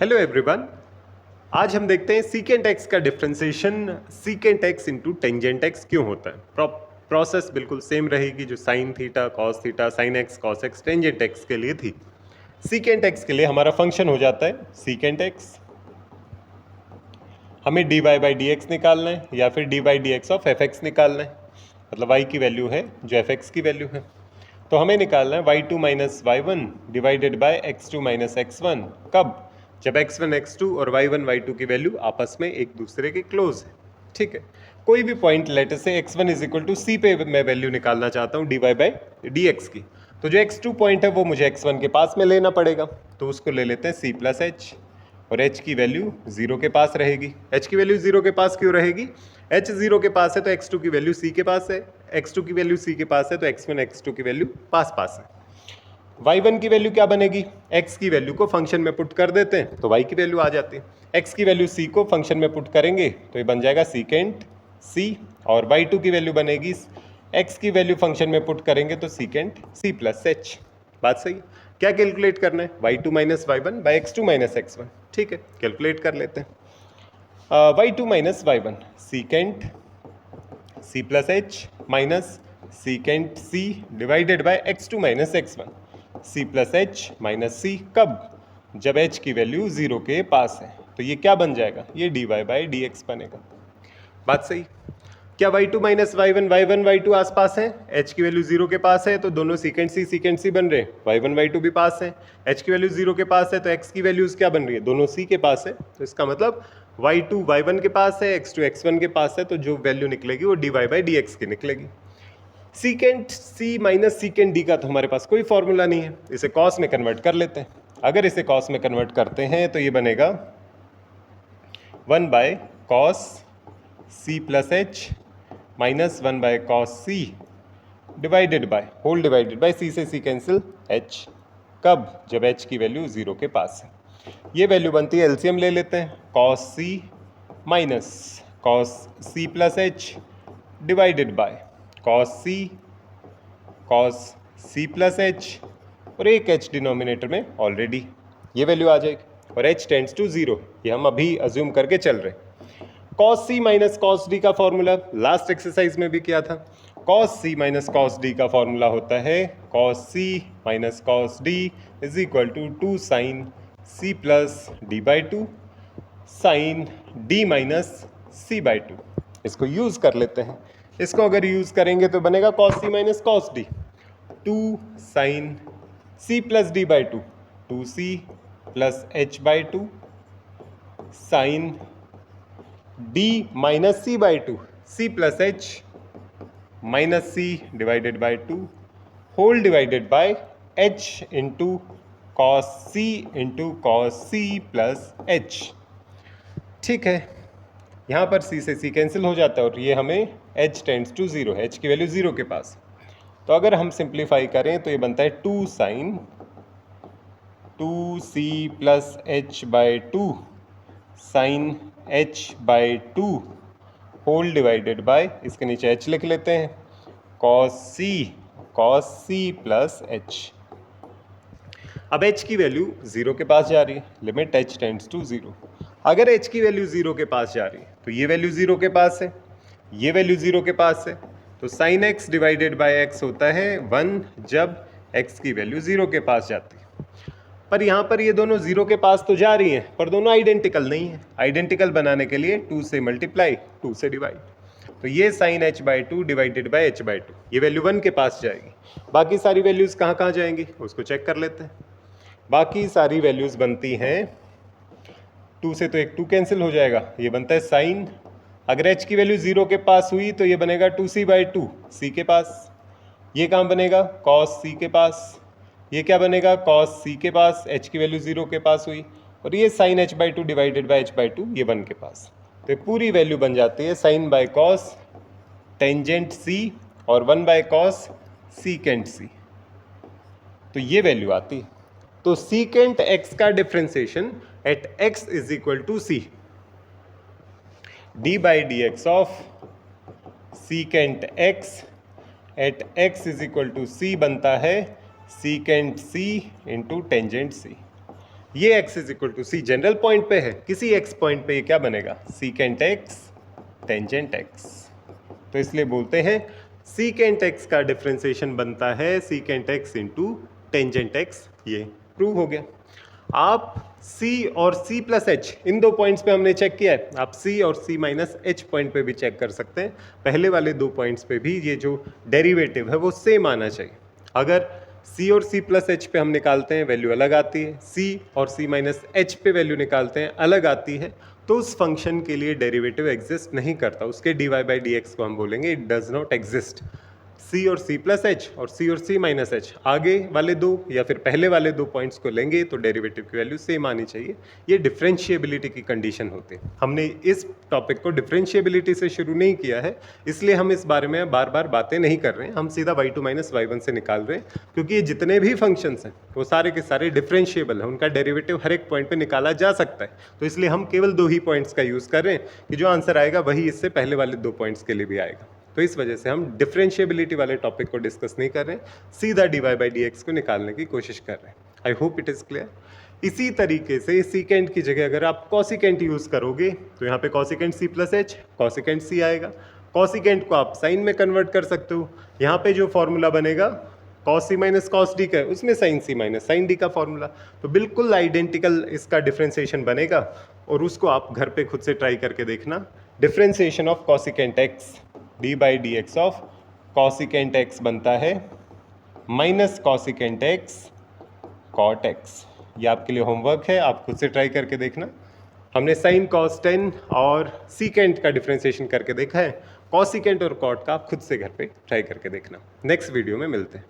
Hello everyone. आज हम देखते हैं सीकेंट एक्स का differentiation secant x into tangent x क्यों होता है। प्रोसेस बिल्कुल सेम रहेगी जो sine theta cos theta sine x cos x tangent x के लिए थी। सीकेंट एक्स के लिए हमारा फंक्शन हो जाता है सीकेंट एक्स। हमें D Y by D X निकालना है या फिर D Y D x of F X निकालना है, मतलब वाई की वैल्यू है जो एफ एक्स की वैल्यू है। तो हमें निकालना है Y two minus Y one divided by X two minus X one. कब? जब x1 x2 और y1 y2 की वैल्यू आपस में एक दूसरे के क्लोज है। ठीक है, कोई भी पॉइंट लेटर से x1 इज इक्वल टू सी पे मैं वैल्यू निकालना चाहता हूँ D Y by D X की, तो जो x2 पॉइंट है वो मुझे x1 के पास में लेना पड़ेगा। तो उसको ले लेते हैं c प्लस एच, और h की वैल्यू जीरो के पास रहेगी। h की वैल्यू जीरो के पास क्यों रहेगी? h जीरो के पास है तो x2 की वैल्यू c के पास है, x2 की वैल्यू c के पास है तो x1 x2 की वैल्यू पास पास है। y1 की वैल्यू क्या बनेगी? x की वैल्यू को फंक्शन में पुट कर देते हैं तो y की वैल्यू आ जाती है। x की वैल्यू c को फंक्शन में पुट करेंगे तो ये बन जाएगा सीकेंट c, और y2 की वैल्यू बनेगी x की वैल्यू फंक्शन में पुट करेंगे तो सीकेंट c प्लस एच। बात सही? क्या कैलकुलेट करना है? y2 minus Y one by X two minus X one. ठीक है, कैलकुलेट कर लेते हैं। y2 minus Y one secant c plus H minus secant c divided by X two minus X one. C plus H minus C. कब? जब h की value zero के पास है। तो ये क्या बन जाएगा? ये D Y by D X बनेगा। बात सही? क्या y2 माइनस y1 y2 आसपास है? h की वैल्यू जीरो के पास है तो दोनों सीकेंट सी बन रहे हैं। y1 y2 भी पास है, h की वैल्यू जीरो के पास है तो x की वैल्यूज क्या बन रही है? दोनों c के पास है। तो इसका मतलब y2 y1 के पास है, x2 x1 के पास है, तो जो वैल्यू निकलेगी वो D Y by D X की निकलेगी। Secant C minus secant D का तो हमारे पास कोई फॉर्मूला नहीं है, इसे कॉस में कन्वर्ट कर लेते हैं। अगर इसे कॉस में कन्वर्ट करते हैं तो ये बनेगा 1 by cos C plus H minus 1 by cos C divided by whole divided by C से सी कैंसिल एच। कब? जब एच की वैल्यू जीरो के पास है। ये वैल्यू बनती है, एलसीएम ले लेते हैं, cos C minus cos C plus H divided by cos C plus H, और एक एच डिनोमिनेटर में ऑलरेडी ये वैल्यू आ जाएगी, और एच टेंड्स टू जीरो, ये हम अभी अज्यूम करके चल रहे हैं। Cos C minus cos D का फॉर्मूला लास्ट एक्सरसाइज में भी किया था। Cos C minus cos D का फॉर्मूला होता है cos C minus cos D is equal to 2 sine C plus D by two sine D minus C by two. इसको use कर लेते हैं। इसको अगर यूज करेंगे तो बनेगा cos C minus cos D 2 sine C plus D by to 2c plus h by two sine D minus C by two c plus H minus c divided by two whole divided by h into cos C plus h. ठीक है, यहाँ पर c से c cancel हो जाता है और ये हमें h टेंड्स टू जीरो है, h की वैल्यू जीरो के पास। तो अगर हम सिंप्लीफाई करें तो ये बनता है 2 sine 2c plus h by two sine h by two whole divided by, इसके नीचे h लिख लेते हैं, कॉस सी प्लस एच। अब h की वैल्यू जीरो के पास जा रही है, limit h tends to zero. अगर h की वैल्यू जीरो के पास जा रही है तो ये वैल्यू जीरो के पास है, ये वैल्यू जीरो के पास है, तो sine x divided by x होता है 1 जब x की वैल्यू जीरो के पास जाती है। पर यहाँ पर ये दोनों जीरो के पास तो जा रही हैं पर दोनों आइडेंटिकल नहीं है। आइडेंटिकल बनाने के लिए 2 से मल्टीप्लाई 2 से डिवाइड, तो ये sine h by two divided by h by two, ये वैल्यू 1 के पास जाएगी। बाकी सारी वैल्यूज कहाँ कहाँ जाएंगी उसको चेक कर लेते हैं। बाकी सारी वैल्यूज बनती हैं 2 से, तो एक 2 कैंसिल हो जाएगा, ये बनता है साइन, अगर h की वैल्यू जीरो के पास हुई तो ये बनेगा 2c बाई टू सी के पास, ये कहाँ बनेगा कॉस सी के पास, ये क्या बनेगा कॉस सी के पास, h की वैल्यू जीरो के पास हुई, और ये sine h by two divided by h by two, ये 1 के पास। तो ये पूरी वैल्यू बन जाती है sine by cos tangent c और 1 बाय कॉस सीकेंट c, तो ये वैल्यू आती है। तो सीकेंट x का differentiation at x is equal to c, d by D x of secant x at x is equal to c बनता है secant c into tangent c। ये x is equal to c general point पे है, किसी x point पे ये क्या बनेगा, सीकेंट x टेंजेंट x। तो इसलिए बोलते हैं सीकेंट x का डिफरेंशिएशन बनता है secant x into tangent x। ये प्रूव हो गया। आप c और c प्लस h इन दो पॉइंट्स पे हमने चेक किया है, आप c और c माइनस h पॉइंट पे भी चेक कर सकते हैं। पहले वाले दो पॉइंट्स पे भी ये जो डेरिवेटिव है वो सेम आना चाहिए। अगर c और c प्लस h पे हम निकालते हैं वैल्यू अलग आती है, c और c माइनस h पे वैल्यू निकालते हैं अलग आती है, तो उस फंक्शन के लिए डेरिवेटिव एग्जिस्ट नहीं करता, उसके dy बाई डी एक्स को हम बोलेंगे it does not exist. c और c प्लस h और c और c माइनस h आगे वाले दो या फिर पहले वाले दो पॉइंट्स को लेंगे तो डेरिवेटिव की वैल्यू सेम आनी चाहिए। ये डिफरेंशिएबिलिटी की कंडीशन होती है। हमने इस टॉपिक को डिफरेंशिएबिलिटी से शुरू नहीं किया है, इसलिए हम इस बारे में बार बार बातें नहीं कर रहे हैं, हम सीधा y2 माइनस y1 से निकाल रहे हैं, क्योंकि ये जितने भी फंक्शंस हैं वो सारे के सारे डिफरेंशिएबल हैं, उनका डेरिवेटिव हर एक पॉइंट पे निकाला जा सकता है। तो इसलिए हम केवल दो ही पॉइंट्स का यूज़ कर रहे हैं कि जो आंसर आएगा वही इससे पहले वाले दो पॉइंट्स के लिए भी आएगा। तो इस वजह से हम डिफरेंशिएबिलिटी वाले टॉपिक को डिस्कस नहीं कर रहे हैं, सीधा dy बाई डी एक्स को निकालने की कोशिश कर रहे हैं। I hope it is clear. इसी तरीके से सीकेंट की जगह अगर आप कॉसिकेंट यूज़ करोगे तो यहाँ पे cosecant c plus H cosecant c आएगा। कॉसिकेंट को आप साइन में कन्वर्ट कर सकते हो। यहाँ पे जो फॉर्मूला बनेगा cos c minus cos D का, उसमें sine c minus sine d का फॉर्मूला, तो बिल्कुल आइडेंटिकल इसका डिफरेंशिएशन बनेगा और उसको आप घर पे खुद से ट्राई करके देखना। Differentiation of cosecant x d by D x of cosecant x बनता है minus cosecant x cot x। ये आपके लिए होमवर्क है, आप खुद से ट्राई करके देखना। हमने साइन कॉस टेन और सीकेंट का डिफरेंशिएशन करके देखा है, कॉसिकेंट और कॉट का आप खुद से घर पे ट्राई करके देखना। नेक्स्ट वीडियो में मिलते हैं।